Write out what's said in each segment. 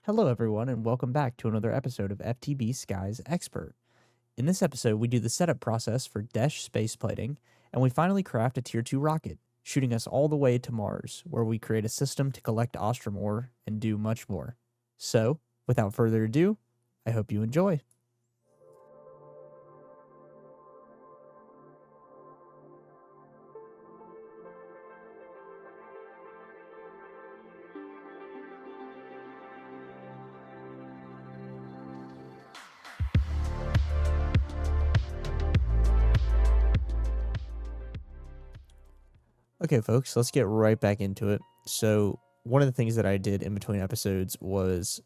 Hello, everyone, and welcome back to another episode of FTB Sky's Expert. In this episode, we do the setup process for Desh space plating, and we finally craft a Tier 2 rocket, shooting us all the way to Mars, where we create a system to collect Ostrum ore and do much more. So, without further ado, I hope you enjoy. Okay, folks, let's get right back into it. So, one of the things that I did in between episodes was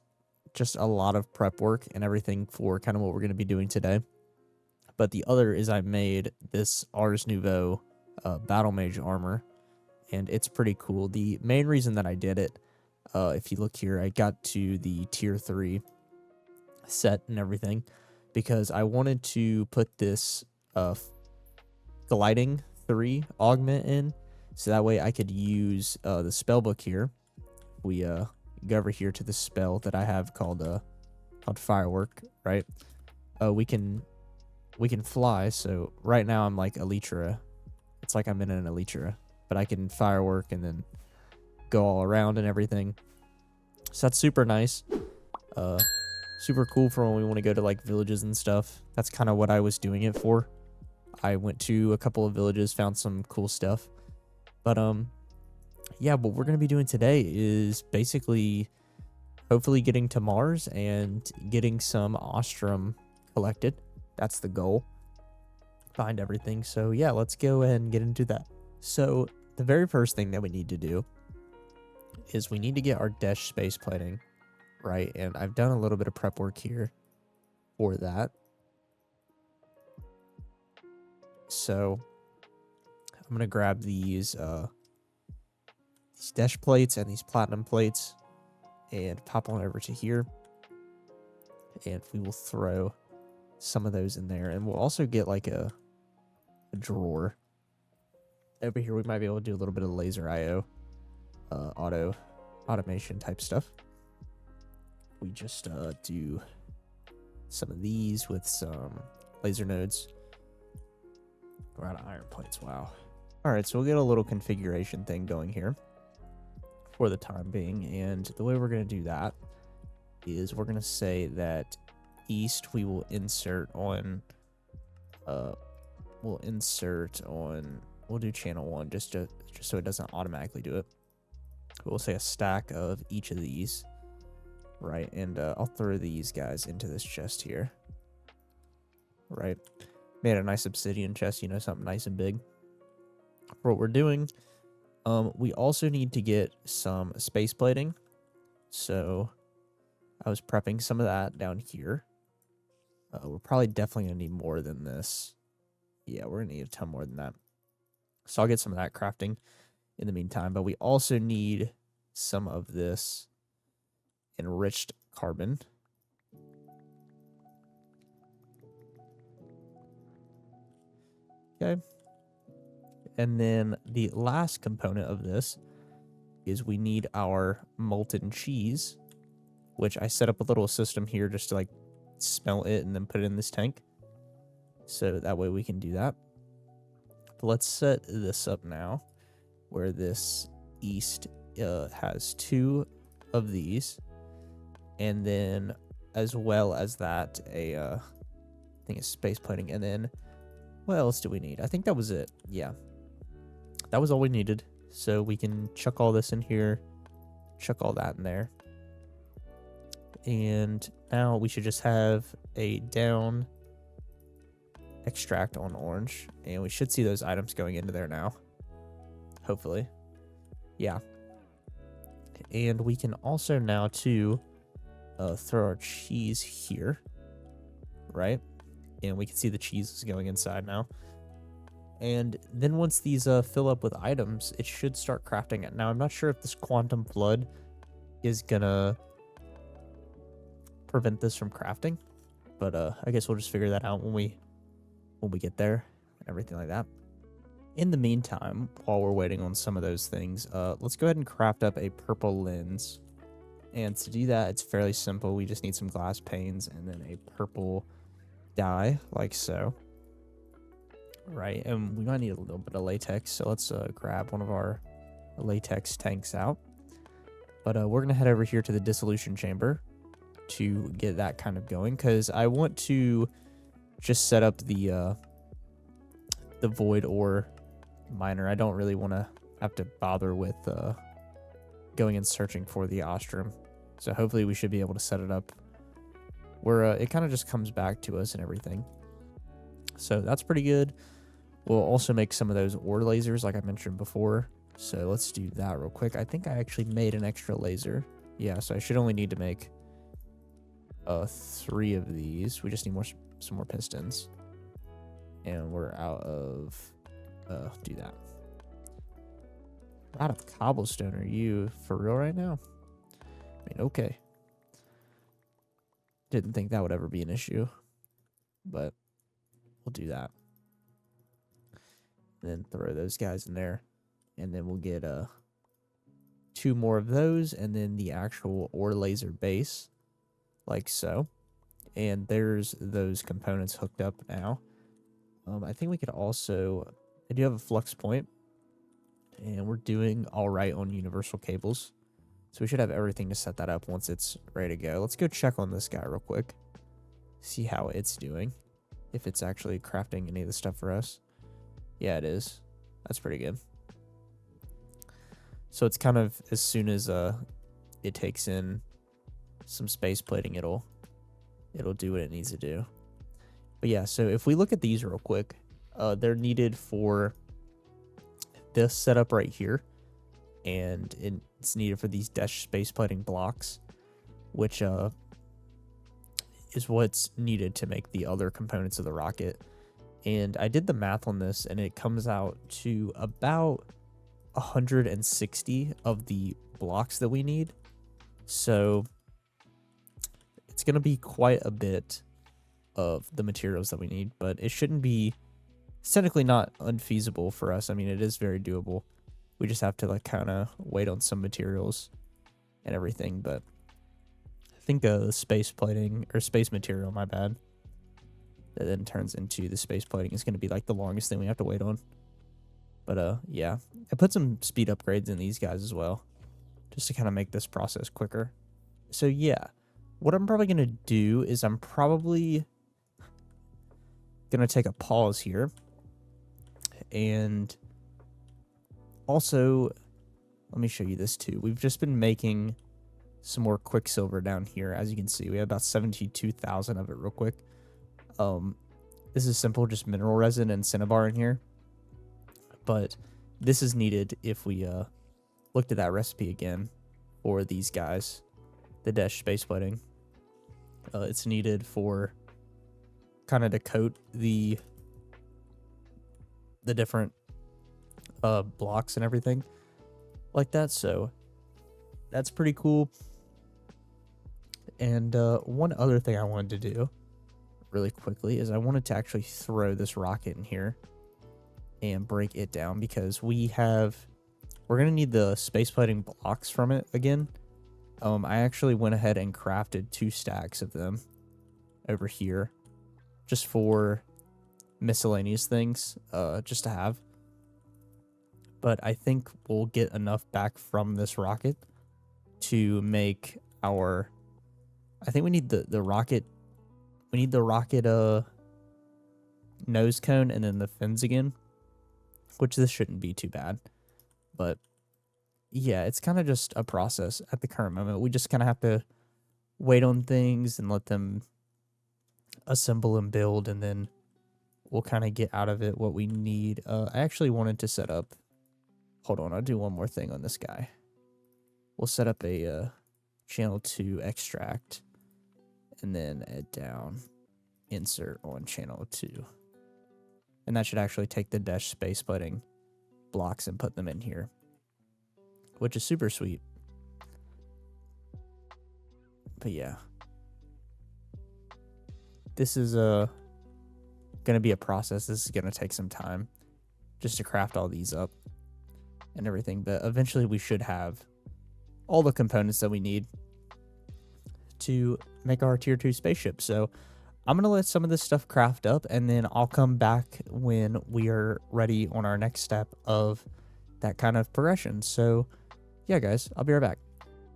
just a lot of prep work and everything for kind of what we're going to be doing today. But the other is I made this Ars Nouveau Battle Mage armor, and it's pretty cool. The main reason that I did it, if you look here, I got to the Tier 3 set and everything because I wanted to put this gliding 3 augment in, so that way I could use the spellbook here. We go over here to the spell that I have called Firework, right? We can fly, so right now I'm like Elytra. It's like I'm in an Elytra, but I can Firework and then go all around and everything. So that's super nice. Super cool for when we want to go to like villages and stuff. That's kind of what I was doing it for. I went to a couple of villages, found some cool stuff. But yeah, what we're going to be doing today is basically hopefully getting to Mars and getting some Ostrum collected. That's the goal behind everything. So yeah, let's go ahead and get into that. So the very first thing that we need to do is we need to get our Desh space plating, right? And I've done a little bit of prep work here for that. So I'm going to grab these Desh plates and these platinum plates and pop on over to here. And we will throw some of those in there. And we'll also get like a drawer. Over here we might be able to do a little bit of laser IO, automation type stuff. We just do some of these with some laser nodes. We're out of iron plates, wow. Alright, so we'll get a little configuration thing going here for the time being, and the way we're going to do that is we're going to say that east we will insert on, we'll do channel 1 just so it doesn't automatically do it. We'll say a stack of each of these, right, and I'll throw these guys into this chest here, right. Made a nice obsidian chest, something nice and big. For what we're doing, we also need to get some space plating. So I was prepping some of that down here. We're probably definitely going to need more than this. Yeah, we're going to need a ton more than that. So I'll get some of that crafting in the meantime. But we also need some of this enriched carbon. Okay. And then the last component of this is we need our molten cheese, which I set up a little system here just to like smelt it and then put it in this tank. So that way we can do that. But let's set this up now where this east has 2 of these. And then as well as that, I think it's space plating. And then what else do we need? I think that was it. Yeah. That was all we needed. So we can chuck all this in here, chuck all that in there. And now we should just have a down extract on orange. And we should see those items going into there now. Hopefully. Yeah. And we can also now too throw our cheese here. Right? And we can see the cheese is going inside now. And then once these fill up with items, it should start crafting it. Now, I'm not sure if this quantum flood is gonna prevent this from crafting, but I guess we'll just figure that out when we get there and everything like that. In the meantime, while we're waiting on some of those things, let's go ahead and craft up a purple lens And to do that, it's fairly simple. We just need some glass panes and then a purple dye, like so. Right, and we might need a little bit of latex, so let's grab one of our latex tanks out. But we're going to head over here to the dissolution chamber to get that kind of going, because I want to just set up the void ore miner. I don't really want to have to bother with going and searching for the Ostrum. So hopefully we should be able to set it up where it kind of just comes back to us and everything. So that's pretty good. We'll also make some of those ore lasers like I mentioned before. So let's do that real quick. I think I actually made an extra laser. Yeah, so I should only need to make 3 of these. We just need some more pistons. And we're out of do that. We're out of cobblestone. Are you for real right now? I mean, okay. Didn't think that would ever be an issue, but we'll do that. And then throw those guys in there, and then we'll get 2 more of those, and then the actual ore laser base, like so. And there's those components hooked up now. I think we could also, I do have a flux point, and we're doing all right on universal cables. So we should have everything to set that up once it's ready to go. Let's go check on this guy real quick. See how it's doing. If it's actually crafting any of the stuff for us. Yeah, it is. That's pretty good. So it's kind of, as soon as it takes in some space plating, it'll do what it needs to do. But yeah, so if we look at these real quick, they're needed for this setup right here. And it's needed for these Desh space plating blocks, which is what's needed to make the other components of the rocket. And I did the math on this, and it comes out to about 160 of the blocks that we need. So it's going to be quite a bit of the materials that we need, but it shouldn't be, it's technically not unfeasible for us. I mean, it is very doable. We just have to like kind of wait on some materials and everything, but I think the space plating, or space material, my bad, that then turns into the space plating is going to be like the longest thing we have to wait on. But yeah, I put some speed upgrades in these guys as well, just to kind of make this process quicker. So yeah, what I'm probably going to do is I'm probably going to take a pause here. And also, let me show you this too. We've just been making some more quicksilver down here. As you can see, we have about 72,000 of it real quick. This is simple, just mineral resin and cinnabar in here. But this is needed if we looked at that recipe again for these guys, the Desh space plating. It's needed for kind of to coat the different blocks and everything like that. So that's pretty cool. And one other thing I wanted to do really quickly is I wanted to actually throw this rocket in here and break it down, because we're gonna need the space plating blocks from it again. I actually went ahead and crafted 2 stacks of them over here just for miscellaneous things, just to have. But I think we'll get enough back from this rocket to make our, I think we need the rocket, we need the rocket nose cone and then the fins again, which this shouldn't be too bad. But yeah, it's kind of just a process at the current moment. We just kind of have to wait on things and let them assemble and build, and then we'll kind of get out of it what we need. I actually wanted to set up, hold on, I'll do one more thing on this guy. We'll set up a channel 2 extract, and then add down insert on channel 2. And that should actually take the Desh space plating blocks and put them in here, which is super sweet. But yeah, this is gonna be a process. This is gonna take some time just to craft all these up and everything, but eventually we should have all the components that we need to make our tier 2 spaceship. So I'm going to let some of this stuff craft up, and then I'll come back when we are ready on our next step of that kind of progression. So yeah, guys, I'll be right back.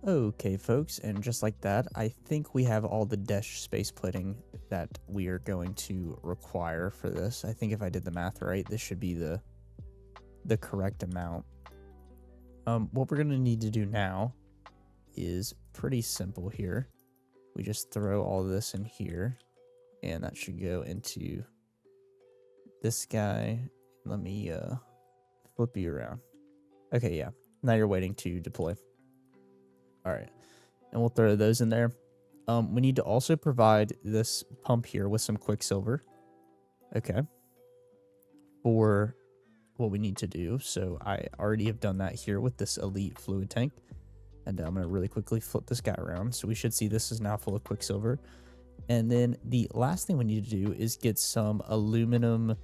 Okay, folks, and just like that, I think we have all the Desh space plating that we are going to require for this. I think if I did the math right, this should be the correct amount. What we're going to need to do now is pretty simple here. We just throw all this in here, and that should go into this guy. Let me flip you around. Okay, yeah. Now you're waiting to deploy. All right, and we'll throw those in there. We need to also provide this pump here with some quicksilver. Okay. For what we need to do. So I already have done that here with this elite fluid tank. And I'm going to really quickly flip this guy around. So we should see this is now full of quicksilver. And then the last thing we need to do is get some aluminum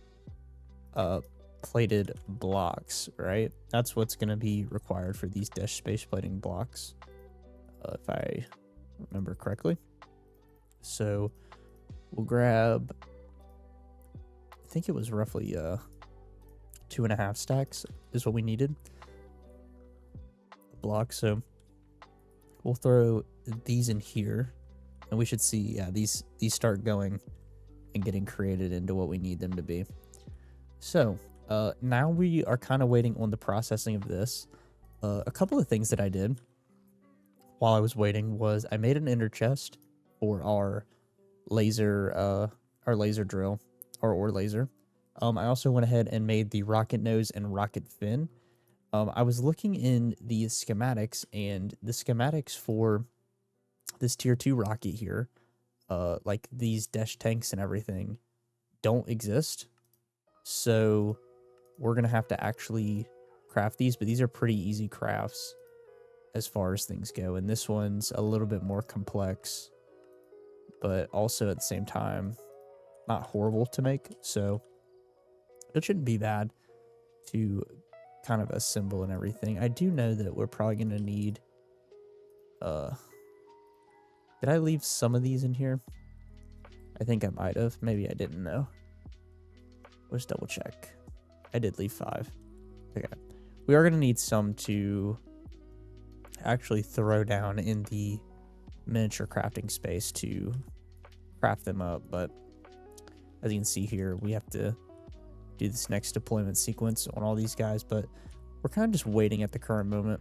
plated blocks, right? That's what's going to be required for these Desh space plating blocks. If I remember correctly. So we'll grab, I think it was roughly 2.5 stacks is what we needed. Blocks. So we'll throw these in here, and we should see, yeah, these start going and getting created into what we need them to be. So now we are kind of waiting on the processing of this. A couple of things that I did while I was waiting was I made an ender chest for our laser drill, our ore laser. I also went ahead and made the rocket nose and rocket fin. I was looking in the schematics, and the schematics for this tier 2 rocket here, like these Desh tanks and everything, don't exist. So we're going to have to actually craft these, but these are pretty easy crafts as far as things go. And this one's a little bit more complex, but also at the same time, not horrible to make. So it shouldn't be bad to kind of assemble and everything. I do know that we're probably going to need, did I leave some of these in here? I think I might have. Maybe I didn't know. Let's double check. I did leave 5. Okay. We are going to need some to actually throw down in the miniature crafting space to craft them up, but as you can see here, we have to do this next deployment sequence on all these guys, but we're kind of just waiting at the current moment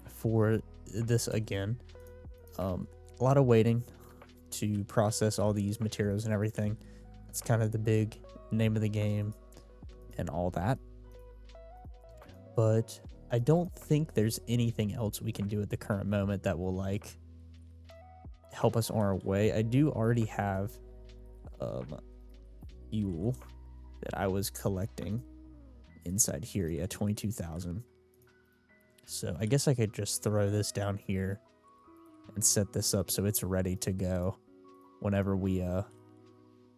for this again. A lot of waiting to process all these materials and everything. It's kind of the big name of the game and all that, but I don't think there's anything else we can do at the current moment that will like help us on our way. I do already have fuel that I was collecting inside here. Yeah, 22,000. So I guess I could just throw this down here and set this up so it's ready to go whenever we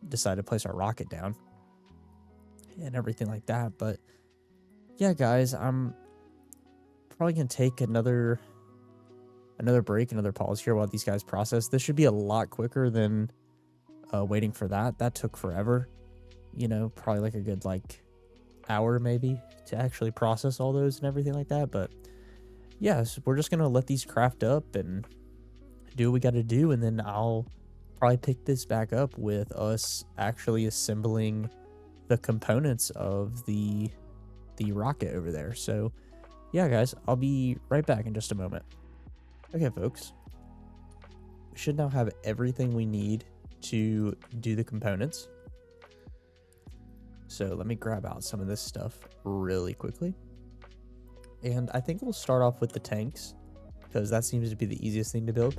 decide to place our rocket down and everything like that. But yeah, guys, I'm probably gonna take another break, another pause here while these guys process. This should be a lot quicker than waiting for that took forever, you know, probably like a good like hour maybe to actually process all those and everything like that. But yeah, so we're just gonna let these craft up and do what we got to do, and then I'll probably pick this back up with us actually assembling the components of the rocket over there. So yeah, guys, I'll be right back in just a moment. Okay, folks, we should now have everything we need to do the components. So let me grab out some of this stuff really quickly. And I think we'll start off with the tanks, because that seems to be the easiest thing to build.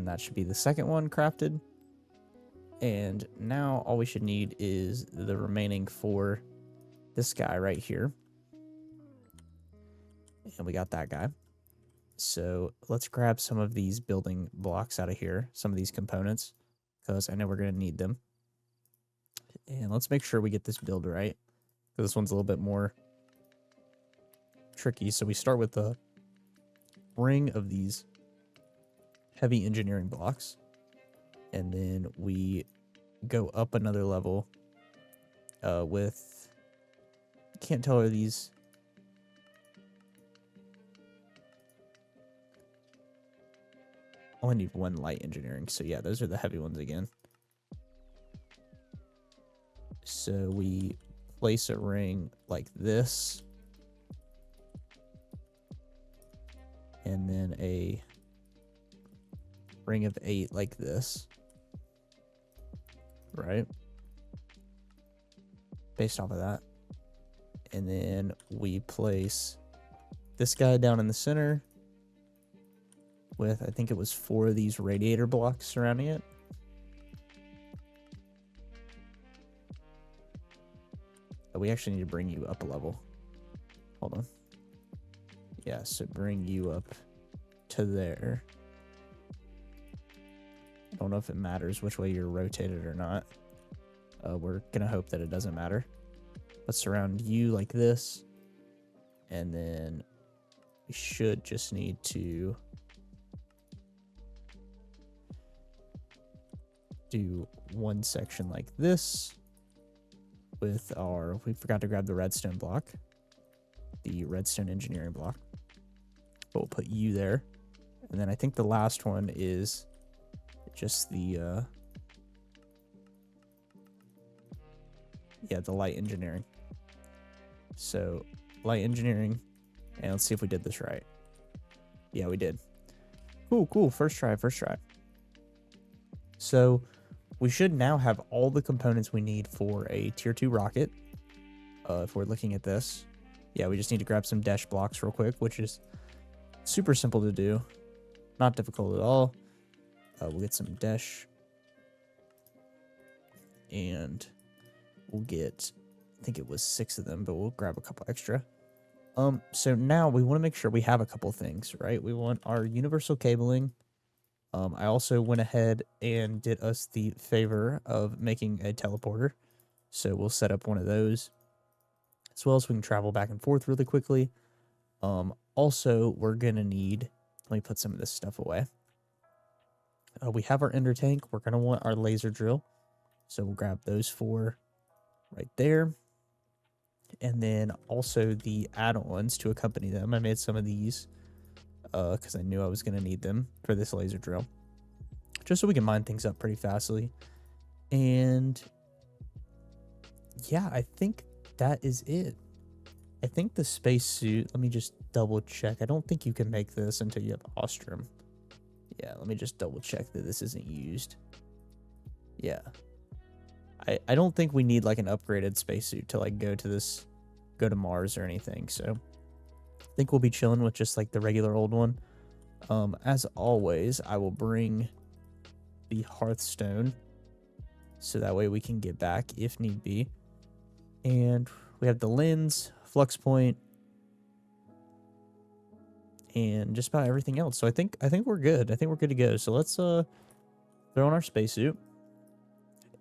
That should be the second one crafted. And now all we should need is the remaining for this guy right here. And we got that guy. So let's grab some of these building blocks out of here, some of these components, because I know we're going to need them. And let's make sure we get this build right, because this one's a little bit more tricky. So we start with the ring of these heavy engineering blocks, and then we go up another level with, can't tell, are these, only need one light engineering, so yeah, those are the heavy ones again. So we place a ring like this, and then a ring of 8 like this, right? Based off of that. And then we place this guy down in the center with, I think it was 4 of these radiator blocks surrounding it. Oh, we actually need to bring you up a level. Hold on. Yeah, so bring you up to there. I don't know if it matters which way you're rotated or not. We're gonna hope that it doesn't matter. Let's surround you like this. And then we should just need to do one section like this with our, we forgot to grab the redstone block, the redstone engineering block, but we'll put you there. And then I think the last one is just the yeah, the light engineering. So light engineering, and let's see if we did this right. Yeah, we did. Cool, first try. So we should now have all the components we need for a tier 2 rocket. If we're looking at this, yeah, we just need to grab some Desh blocks real quick, which is super simple to do, not difficult at all. We'll get some Desh, and we'll get, I think it was 6 of them, but we'll grab a couple extra. So now we want to make sure we have a couple things, right? We want our universal cabling. I also went ahead and did us the favor of making a teleporter. So we'll set up one of those, as well as we can travel back and forth really quickly. Also, we're going to need, let me put some of this stuff away. We have our ender tank. We're going to want our laser drill. So we'll grab those 4 right there. And then also the add-ons to accompany them. I made some of these because I knew I was going to need them for this laser drill, just so we can mine things up pretty fastly. And yeah, I think that is it. I think the spacesuit, let me just double check. I don't think you can make this until you have Ostrum. Yeah, let me just double check that this isn't used. Yeah. I don't think we need like an upgraded spacesuit to like go to Mars or anything. So I think we'll be chilling with just like the regular old one. As always, I will bring the Hearthstone so that way we can get back if need be. And we have the lens, flux point, and just about everything else. So I think we're good. I think we're good to go. So let's throw on our spacesuit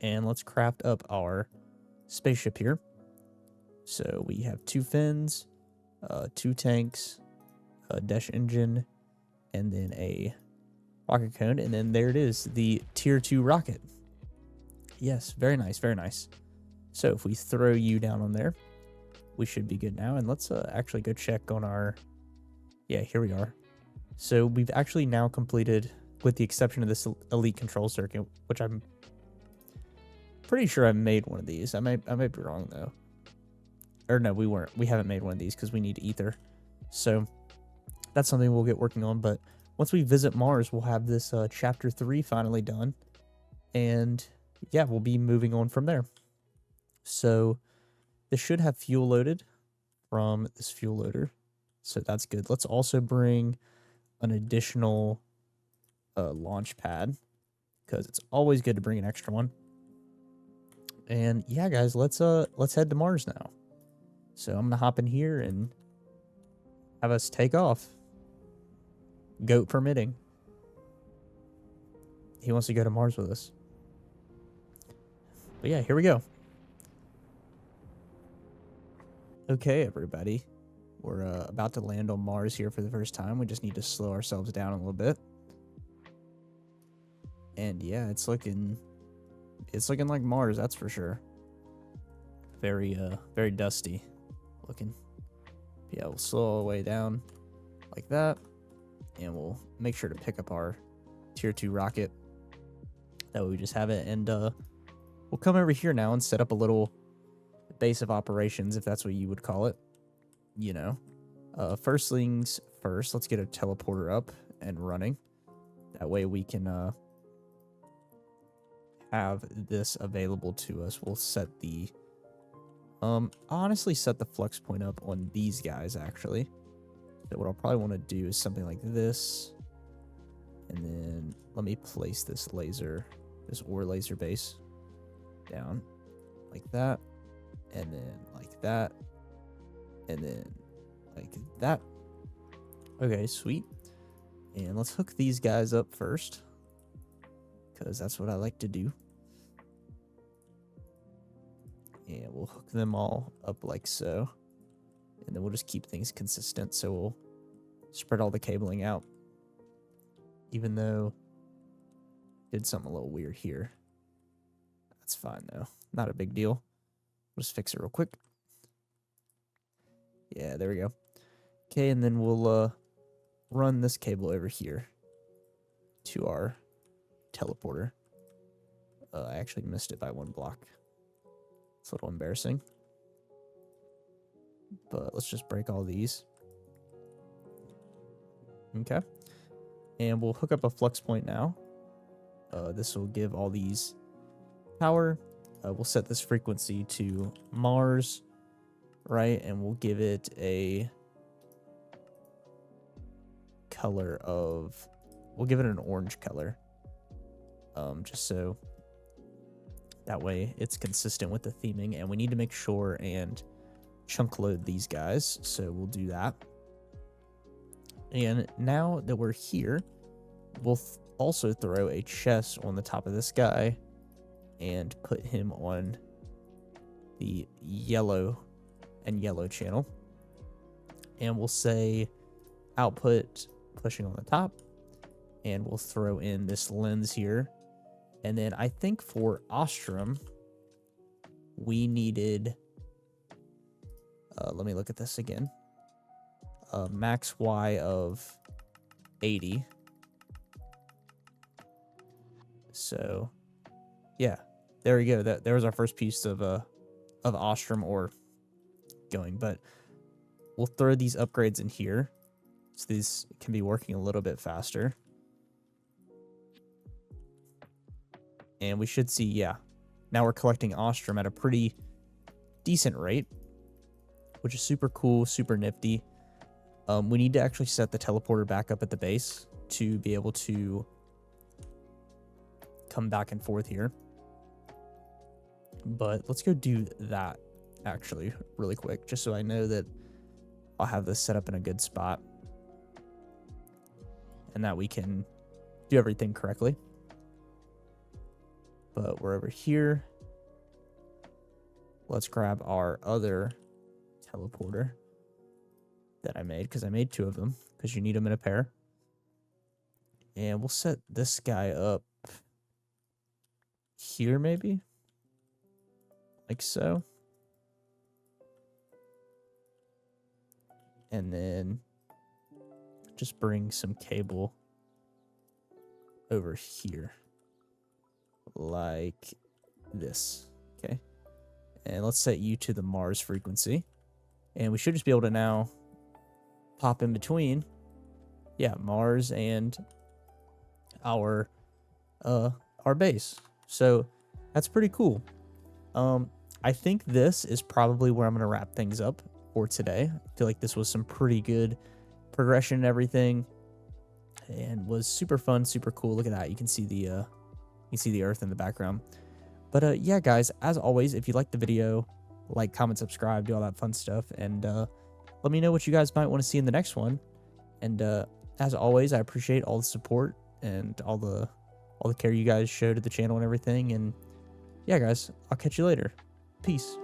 and let's craft up our spaceship here. So we have 2 fins, 2 tanks, a Desh engine, and then a rocket cone. And then there it is, the tier 2 rocket. Yes, very nice, very nice. So if we throw you down on there, we should be good now. And let's actually go check on our, yeah, here we are. So we've actually now completed, with the exception of this elite control circuit, which I'm pretty sure I made one of these. I might be wrong though. Or no, we haven't made one of these because we need ether. So that's something we'll get working on. But once we visit Mars, we'll have this chapter 3 finally done. And yeah, we'll be moving on from there. So this should have fuel loaded from this fuel loader. So that's good. Let's also bring an additional launch pad, because it's always good to bring an extra one. And yeah, guys, let's head to Mars now. So I'm gonna hop in here and have us take off. Goat permitting. He wants to go to Mars with us. But yeah, here we go. Okay, everybody. We're about to land on Mars here for the first time. We just need to slow ourselves down a little bit. And yeah, it's looking like Mars, that's for sure. Very dusty looking. Yeah, we'll slow our way down like that. And we'll make sure to pick up our tier 2 rocket. That way we just have it. And we'll come over here now and set up a little base of operations, if that's what you would call it. You know. First things first, let's get a teleporter up and running. That way we can have this available to us. We'll set the honestly set the flux point up on these guys actually. So what I'll probably want to do is something like this. And then let me place this ore laser base down like that. And then like that. And then like that. Okay, sweet. And let's hook these guys up first, because that's what I like to do. And we'll hook them all up like so. And then we'll just keep things consistent. So we'll spread all the cabling out. Even though I did something a little weird here. That's fine though. Not a big deal. We'll just fix it real quick. Yeah, there we go. Okay, and then we'll run this cable over here to our teleporter. I actually missed it by 1 block. It's a little embarrassing. But let's just break all these. Okay. And we'll hook up a flux point now. This will give all these power. We'll set this frequency to Mars, right? And we'll give it a color of... We'll give it an orange color. Just so that way it's consistent with the theming. And we need to make sure and chunk load these guys. So we'll do that. And now that we're here, we'll also throw a chest on the top of this guy and put him on the yellow and yellow channel. And we'll say output pushing on the top. And we'll throw in this lens here. And then I think for Ostrum, we needed... let me look at this again. Max Y of 80. So, yeah, there we go. There was our first piece of Ostrum ore going. But we'll throw these upgrades in here, so these can be working a little bit faster. And we should see, yeah, now we're collecting Ostrum at a pretty decent rate, which is super cool, super nifty. We need to actually set the teleporter back up at the base to be able to come back and forth here. But let's go do that actually really quick, just so I know that I'll have this set up in a good spot and that we can do everything correctly. But we're over here. Let's grab our other teleporter that I made, because I made 2 of them, because you need them in a pair. And we'll set this guy up here maybe, like so. And then just bring some cable over here like this. Okay, and let's set you to the Mars frequency, and we should just be able to now pop in between, yeah, Mars and our base. So that's pretty cool. I think this is probably where I'm gonna wrap things up for today. I feel like this was some pretty good progression and everything, and was super fun, super cool. Look at that, you can see the Earth in the background. But yeah, guys, as always, if you like the video, like, comment, subscribe, do all that fun stuff, and let me know what you guys might want to see in the next one. And as always, I appreciate all the support and all the care you guys show to the channel and everything. And yeah, guys, I'll catch you later. Peace.